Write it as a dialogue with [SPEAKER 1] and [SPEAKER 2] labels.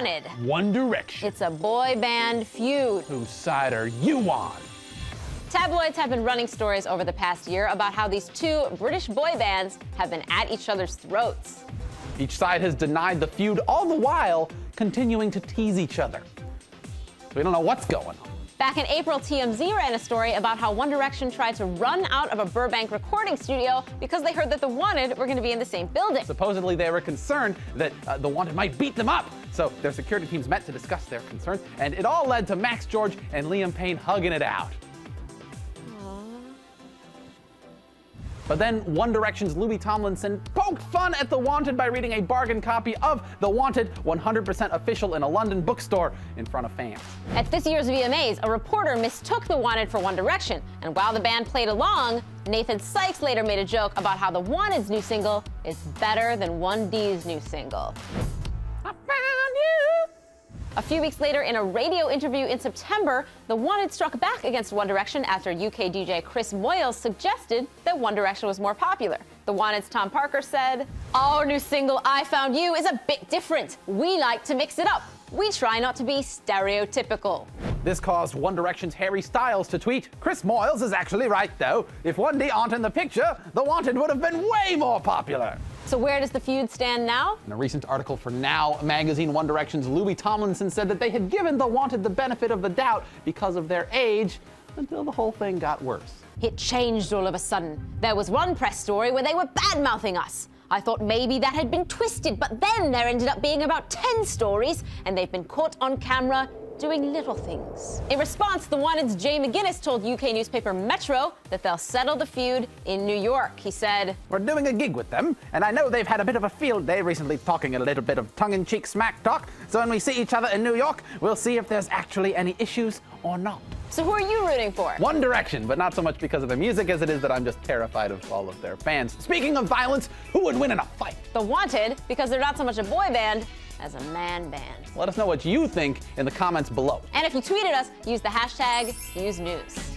[SPEAKER 1] Wanted.
[SPEAKER 2] One Direction.
[SPEAKER 1] It's a boy band feud.
[SPEAKER 2] Whose side are you on?
[SPEAKER 1] Tabloids have been running stories over the past year about how these two British boy bands have been at each other's throats.
[SPEAKER 2] Each side has denied the feud, all the while continuing to tease each other. So we don't know what's going on.
[SPEAKER 1] Back in April, TMZ ran a story about how One Direction tried to run out of a Burbank recording studio because they heard that the Wanted were going to be in the same building.
[SPEAKER 2] Supposedly they were concerned that the Wanted might beat them up, so their security teams met to discuss their concerns, and it all led to Max George and Liam Payne hugging it out. But then One Direction's Louis Tomlinson poked fun at The Wanted by reading a bargain copy of The Wanted 100% official in a London bookstore in front of fans.
[SPEAKER 1] At this year's VMAs, a reporter mistook The Wanted for One Direction, and while the band played along, Nathan Sykes later made a joke about how The Wanted's new single is better than 1D's new single. I found you. A few weeks later, in a radio interview in September, The Wanted struck back against One Direction after UK DJ Chris Moyles suggested that One Direction was more popular. The Wanted's Tom Parker said, "Our new single, I Found You, is a bit different. We like to mix it up. We try not to be stereotypical."
[SPEAKER 2] This caused One Direction's Harry Styles to tweet, "Chris Moyles is actually right though. If 1D aren't in the picture, The Wanted would have been way more popular."
[SPEAKER 1] So where does the feud stand now?
[SPEAKER 2] In a recent article for Now magazine, One Direction's Louis Tomlinson said that they had given The Wanted the benefit of the doubt because of their age, until the whole thing got worse.
[SPEAKER 1] It changed all of a sudden. There was one press story where they were bad-mouthing us. I thought maybe that had been twisted, but then there ended up being about 10 stories, and they've been caught on camera doing little things. In response, The Wanted's Jay McGuinness told UK newspaper Metro that they'll settle the feud in New York. He said,
[SPEAKER 2] "We're doing a gig with them, and I know they've had a bit of a field day recently talking a little bit of tongue-in-cheek smack talk, so when we see each other in New York, we'll see if there's actually any issues or not."
[SPEAKER 1] So who are you rooting for?
[SPEAKER 2] One Direction, but not so much because of the music as it is that I'm just terrified of all of their fans. Speaking of violence, who would win in a fight?
[SPEAKER 1] The Wanted, because they're not so much a boy band as a man band.
[SPEAKER 2] Let us know what you think in the comments below.
[SPEAKER 1] And if you tweeted us, use the hashtag FuseNews.